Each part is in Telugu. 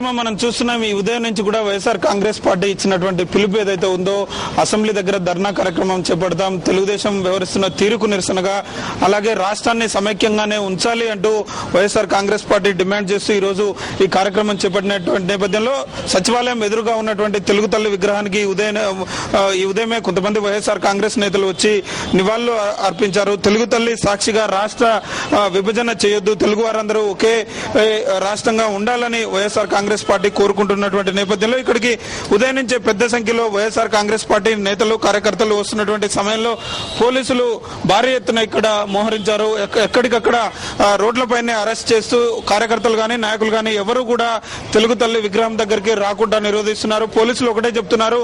మనం చూస్తున్నాం ఈ ఉదయం నుంచి కూడా వైఎస్ఆర్ కాంగ్రెస్ పార్టీ ఇచ్చినటువంటి పిలుపు ఏదైతే ఉందో అసెంబ్లీ దగ్గర ధర్నా కార్యక్రమం చేపడతాం, తెలుగుదేశం వ్యవహరిస్తున్న తీరుకు నిరసనగా, అలాగే రాష్ట్రాన్ని సమైక్యంగానే ఉంచాలి అంటూ వైఎస్ఆర్ కాంగ్రెస్ పార్టీ డిమాండ్ చేస్తూ ఈ రోజు ఈ కార్యక్రమం చేపట్టినటువంటి నేపథ్యంలో సచివాలయం ఎదురుగా ఉన్నటువంటి తెలుగు తల్లి విగ్రహానికి ఈ ఉదయమే కొంతమంది వైఎస్ఆర్ కాంగ్రెస్ నేతలు వచ్చి నివాళులు అర్పించారు. తెలుగు తల్లి సాక్షిగా రాష్ట్ర విభజన చేయొద్దు, తెలుగు వారందరూ ఒకే రాష్ట్రంగా ఉండాలని వైఎస్ఆర్ కాంగ్రెస్ పార్టీ కోరుకుంటున్నటువంటి నేపథ్యంలో ఇక్కడికి ఉదయం నుంచే పెద్ద సంఖ్యలో వైఎస్ఆర్ కాంగ్రెస్ పార్టీ నేతలు కార్యకర్తలు వస్తున్నటువంటి సమయంలో పోలీసులు భారీ ఎత్తున ఇక్కడ మోహరించారు. ఎక్కడికక్కడ రోడ్లపైనే అరెస్ట్ చేస్తూ కార్యకర్తలు గాని నాయకులు గాని ఎవరు కూడా తెలుగు తల్లి విగ్రహం దగ్గరికి రాకుండా నిరోధిస్తున్నారు. పోలీసులు ఒకటే చెప్తున్నారు,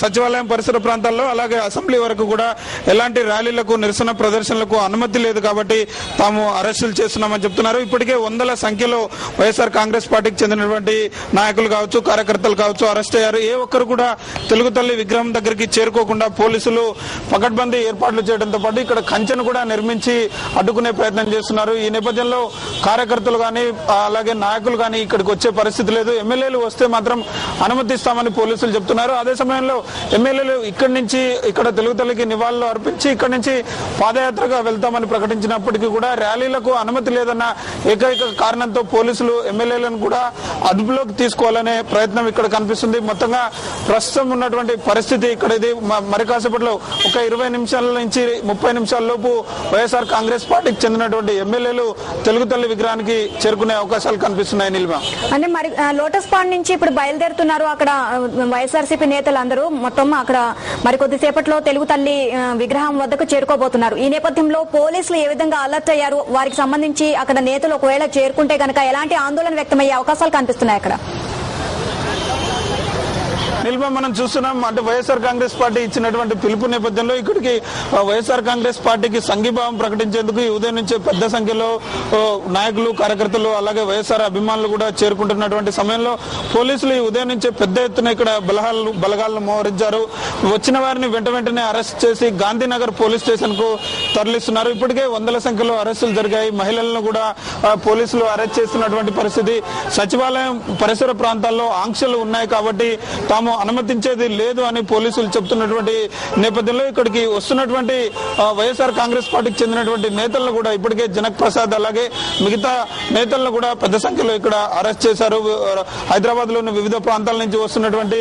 సచివాలయం పరిసర ప్రాంతాల్లో అలాగే అసెంబ్లీ వరకు కూడా ఎలాంటి ర్యాలీలకు నిరసన ప్రదర్శనలకు అనుమతి లేదు కాబట్టి తాము అరెస్టులు చేస్తున్నామని చెప్తున్నారు. ఇప్పటికే వందల సంఖ్యలో వైఎస్ఆర్ కాంగ్రెస్ పార్టీకి చెందినటువంటి నాయకులు కావచ్చు, కార్యకర్తలు కావచ్చు అరెస్ట్ అయ్యారు. ఏ ఒక్కరు కూడా తెలుగు తల్లి విగ్రహం దగ్గరికి చేరుకోకుండా పోలీసులు పకడ్బందీ ఏర్పాట్లు చేయడంతో పాటు ఇక్కడ కంచెను కూడా నిర్మించి అడ్డుకునే ప్రయత్నం చేస్తున్నారు. ఈ నేపథ్యంలో కార్యకర్తలు గాని అలాగే నాయకులు గాని ఇక్కడికి వచ్చే పరిస్థితి లేదు. ఎమ్మెల్యేలు వస్తే మాత్రం అనుమతిస్తామని పోలీసులు చెప్తున్నారు. అదే సమయంలో ఎమ్మెల్యేలు ఇక్కడి నుంచి ఇక్కడ తెలుగు తల్లికి నివాళులు అర్పించి ఇక్కడి నుంచి పాదయాత్రగా వెళ్తామని ప్రకటించినప్పటికీ కూడా ర్యాలీలకు అనుమతి లేదన్న ఏకైక కారణంతో పోలీసులు ఎమ్మెల్యేలను కూడా అదుపులోకి తీసుకోవాలనే ప్రయత్నం ఇక్కడ కనిపిస్తుంది. మొత్తంగా ప్రస్తుతం ఉన్నటువంటి పరిస్థితి ఇక్కడ ఇది మరి కాసేపట్లో ఒక 20 నిమిషాల నుంచి 30 నిమిషాల లోపు వైఎస్ఆర్ కాంగ్రెస్ పార్టీకి చెందినటువంటి ఎమ్మెల్యేలు తెలుగు తల్లి విగ్రహానికి చేరుకునే అవకాశాలు కనిపిస్తున్నాయి. నిల్వ అంటే మరి లోటస్ పాండ్ నుంచి ఇప్పుడు బయలుదేరుతున్నారు. అక్కడ వైఎస్ఆర్సీపీ నేతలందరూ మొత్తం అక్కడ మరి కొద్దిసేపట్లో తెలుగు తల్లి విగ్రహం వద్దకు చేరుకోబోతున్నారు. ఈ నేపథ్యంలో పోలీసులు ఏ విధంగా అలర్ట్ అయ్యారు, వారికి సంబంధించి అక్కడ నేతలు ఒకవేళ చేరుకుంటే కనుక ఎలాంటి ఆందోళన వ్యక్తమయ్యే అవకాశాలు కనిపిస్తున్నాయి అక్కడ? నిల్వ మనం చూస్తున్నాం, అంటే వైఎస్ఆర్ కాంగ్రెస్ పార్టీ ఇచ్చినటువంటి పిలుపు నేపథ్యంలో ఇక్కడికి వైఎస్ఆర్ కాంగ్రెస్ పార్టీకి సంఘీభావం ప్రకటించేందుకు ఈ ఉదయం నుంచే పెద్ద సంఖ్యలో నాయకులు కార్యకర్తలు అలాగే వైఎస్ఆర్ అభిమానులు కూడా చేరుకుంటున్నటువంటి సమయంలో పోలీసులు ఈ ఉదయం నుంచే పెద్ద ఎత్తున ఇక్కడ బలగాలను మోహరించారు. వచ్చిన వారిని వెంటనే అరెస్ట్ చేసి గాంధీనగర్ పోలీస్ స్టేషన్ కు తరలిస్తున్నారు. ఇప్పటికే వందల సంఖ్యలో అరెస్టులు జరిగాయి. మహిళలను కూడా పోలీసులు అరెస్ట్ చేస్తున్నటువంటి పరిస్థితి. సచివాలయం పరిసర ప్రాంతాల్లో ఆంక్షలు ఉన్నాయి కాబట్టి తాము అనుమతించేది లేదు అని పోలీసులు చెప్తున్నటువంటి నేపథ్యంలో ఇక్కడికి వస్తున్నటువంటి వైఎస్ఆర్ కాంగ్రెస్ పార్టీకి చెందినటువంటి నేతలను కూడా ఇప్పటికే జనక్ ప్రసాద్ అలాగే మిగతా నేతలను కూడా పెద్ద సంఖ్యలో ఇక్కడ అరెస్ట్ చేశారు. హైదరాబాద్ లోని వివిధ ప్రాంతాల నుంచి వస్తున్నటువంటి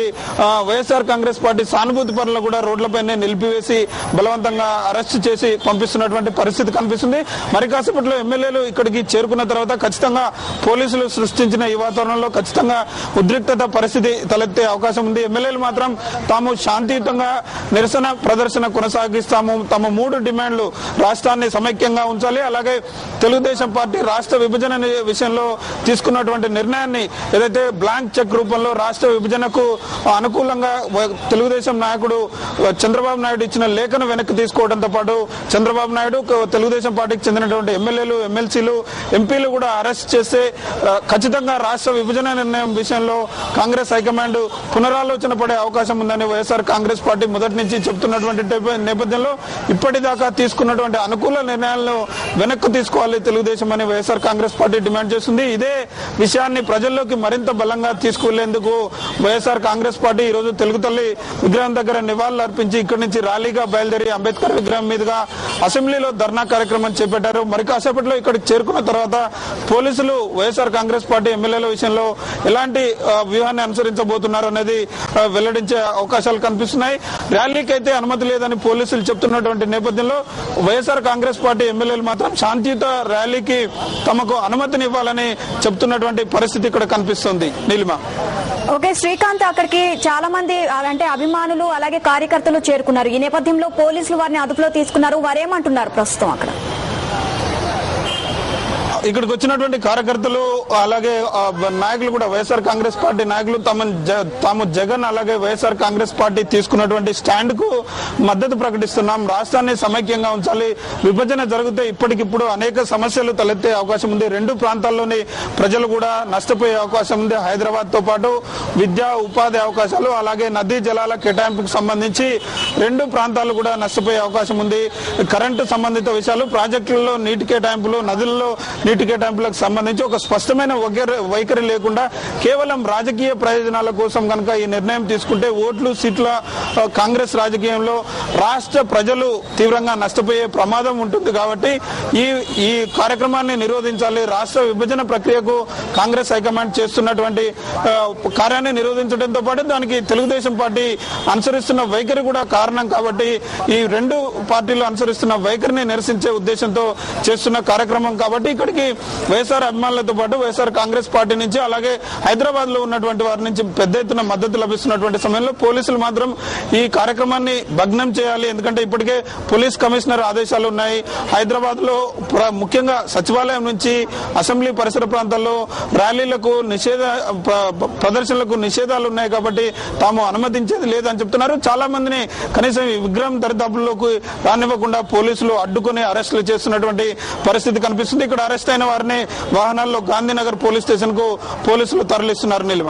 వైఎస్ఆర్ కాంగ్రెస్ పార్టీ సానుభూతి పరులను కూడా రోడ్లపైనే నిలిపివేసి బలవంతంగా అరెస్ట్ చేసి పంపిస్తున్నటువంటి పరిస్థితి కనిపిస్తుంది. మరి కాసేపట్లో ఎమ్మెల్యేలు ఇక్కడికి చేరుకున్న తర్వాత ఖచ్చితంగా పోలీసులు సృష్టించిన ఈ వాతావరణంలో ఖచ్చితంగా ఉద్రిక్తత పరిస్థితి తలెత్తే అవకాశం ఉంది. ఎమ్మెల్యేలు మాత్రం తాము శాంతియుతంగా నిరసన ప్రదర్శన కొనసాగిస్తాము, తమ 3 డిమాండ్లు రాష్ట్రాన్ని సమైక్యంగా ఉంచాలి, అలాగే తెలుగుదేశం పార్టీ రాష్ట్ర విభజన విషయంలో తీసుకున్నటువంటి నిర్ణయాన్ని ఏదైతే బ్లాంక్ చెక్ రూపంలో రాష్ట్ర విభజనకు అనుకూలంగా తెలుగుదేశం నాయకుడు చంద్రబాబు నాయుడు ఇచ్చిన లేఖను వెనక్కి తీసుకోవడంతో పాటు చంద్రబాబు నాయుడు తెలుగుదేశం పార్టీకి చెందినటువంటి ఎమ్మెల్యేలు ఎమ్మెల్సీలు ఎంపీలు కూడా అరెస్ట్ చేస్తే ఖచ్చితంగా రాష్ట్ర విభజన నిర్ణయం విషయంలో కాంగ్రెస్ హైకమాండ్ పునరాలోచన పడే అవకాశం ఉందని వైఎస్ఆర్ కాంగ్రెస్ పార్టీ మొదటి నుంచి చెప్తున్నటువంటి నేపథ్యంలో ఇప్పటిదాకా తీసుకున్నటువంటి అనుకూల నిర్ణయాలను వెనక్కు తీసుకోవాలి తెలుగుదేశం అని వైఎస్ఆర్ కాంగ్రెస్ పార్టీ డిమాండ్ చేస్తుంది. ఇదే విషయాన్ని ప్రజల్లోకి మరింత బలంగా తీసుకువెళ్లేందుకు వైఎస్ఆర్ కాంగ్రెస్ పార్టీ ఈ రోజు తెలుగు తల్లి విగ్రహం దగ్గర నివాళులు అర్పించి ఇక్కడి నుంచి ర్యాలీగా బయలుదేరి అంబేద్కర్ విగ్రహం మీదుగా అసెంబ్లీలో ధర్నా కార్యక్రమం చేపట్టారు. మరి కాసేపట్లో ఇక్కడికి చేరుకున్న తర్వాత పోలీసులు వైఎస్ఆర్ కాంగ్రెస్ పార్టీ ఎమ్మెల్యేల విషయంలో ఎలాంటి వ్యూహాన్ని అనుసరించబోతున్నారు అనేది వెల్లడించే అవకాశాలు కనిపిస్తున్నాయి. ర్యాలీకి అయితే అనుమతి లేదని పోలీసులు చెప్తున్నటువంటి నేపథ్యంలో వైఎస్ఆర్ కాంగ్రెస్ పార్టీ ఎమ్మెల్యేలు మాత్రం శాంతియుత ర్యాలీకి తమకు అనుమతినివ్వాలని చెప్తున్నటువంటి పరిస్థితి ఇక్కడ కనిపిస్తుంది. నీలిమ. ఓకే శ్రీకాంత్, అక్కడికి చాలా మంది అంటే అభిమానులు అలాగే కార్యకర్తలు చేరుకున్నారు. ఈ నేపథ్యంలో పోలీసులు వారిని అదుపులో తీసుకున్నారు. వారేమంటున్నారు ప్రస్తుతం అక్కడ? ఇక్కడికి వచ్చినటువంటి కార్యకర్తలు అలాగే నాయకులు కూడా వైఎస్ఆర్ కాంగ్రెస్ పార్టీ నాయకులు తాము జగన్ అలాగే వైఎస్ఆర్ కాంగ్రెస్ పార్టీ తీసుకున్నటువంటి స్టాండ్ కు మద్దతు ప్రకటిస్తున్నాం, రాష్ట్రాన్ని సమైక్యంగా ఉంచాలి, విభజన జరిగితే ఇప్పటికిప్పుడు అనేక సమస్యలు తలెత్తే అవకాశం ఉంది, 2 ప్రాంతాల్లోని ప్రజలు కూడా నష్టపోయే అవకాశం ఉంది. హైదరాబాద్ తో పాటు విద్యా ఉపాధి అవకాశాలు అలాగే నదీ జలాల కేటాయింపుకు సంబంధించి రెండు ప్రాంతాలు కూడా నష్టపోయే అవకాశం ఉంది. కరెంటు సంబంధిత విషయాలు, ప్రాజెక్టులలో నీటి కేటాయింపులు, నదులలో నీటి కేటాయింపులకు సంబంధించి ఒక స్పష్టమైన వైఖరి లేకుండా కేవలం రాజకీయ ప్రయోజనాల కోసం కనుక ఈ నిర్ణయం తీసుకుంటే ఓట్లు సీట్ల కాంగ్రెస్ రాజకీయంలో రాష్ట్ర ప్రజలు తీవ్రంగా నష్టపోయే ప్రమాదం ఉంటుంది. కాబట్టి ఈ కార్యక్రమాన్ని నిరోధించాలి. రాష్ట్ర విభజన ప్రక్రియకు కాంగ్రెస్ హైకమాండ్ చేస్తున్నటువంటి కార్యాన్ని నిరోధించడంతో పాటు దానికి తెలుగుదేశం పార్టీ అనుసరిస్తున్న వైఖరి కూడా కారణం. కాబట్టి ఈ రెండు పార్టీలు అనుసరిస్తున్న వైఖరిని నిరసించే ఉద్దేశంతో చేస్తున్న కార్యక్రమం. కాబట్టి ఇక్కడికి వైఎస్ఆర్ అభిమానులతో పాటు వైఎస్ఆర్ కాంగ్రెస్ పార్టీ నుంచి అలాగే హైదరాబాద్ లో ఉన్నటువంటి వారి నుంచి పెద్ద ఎత్తున మద్దతు లభిస్తున్నటువంటి సమయంలో పోలీసులు మాత్రం ఈ కార్యక్రమాన్ని భగ్నం చేయాలి. ఎందుకంటే ఇప్పటికే పోలీస్ కమిషనర్ ఆదేశాలు ఉన్నాయి. హైదరాబాద్ లో ముఖ్యంగా సచివాలయం నుంచి అసెంబ్లీ పరిసర ప్రాంతాల్లో ర్యాలీలకు ప్రదర్శనలకు నిషేధాలు ఉన్నాయి. కాబట్టి తాము అనుమతించేది లేదని చెప్తున్నారు. చాలా మందిని కనీసం ఈ విగ్రహం దరిదాపుల్లోకి రానివ్వకుండా పోలీసులు అడ్డుకుని అరెస్టులు చేస్తున్నటువంటి పరిస్థితి కనిపిస్తుంది. ఇక్కడ అరెస్ట్ అయిన వారిని వాహనాల్లో గాంధీనగర్ పోలీస్ స్టేషన్ కు పోలీసులు తరలిస్తున్నారు. నిల్వ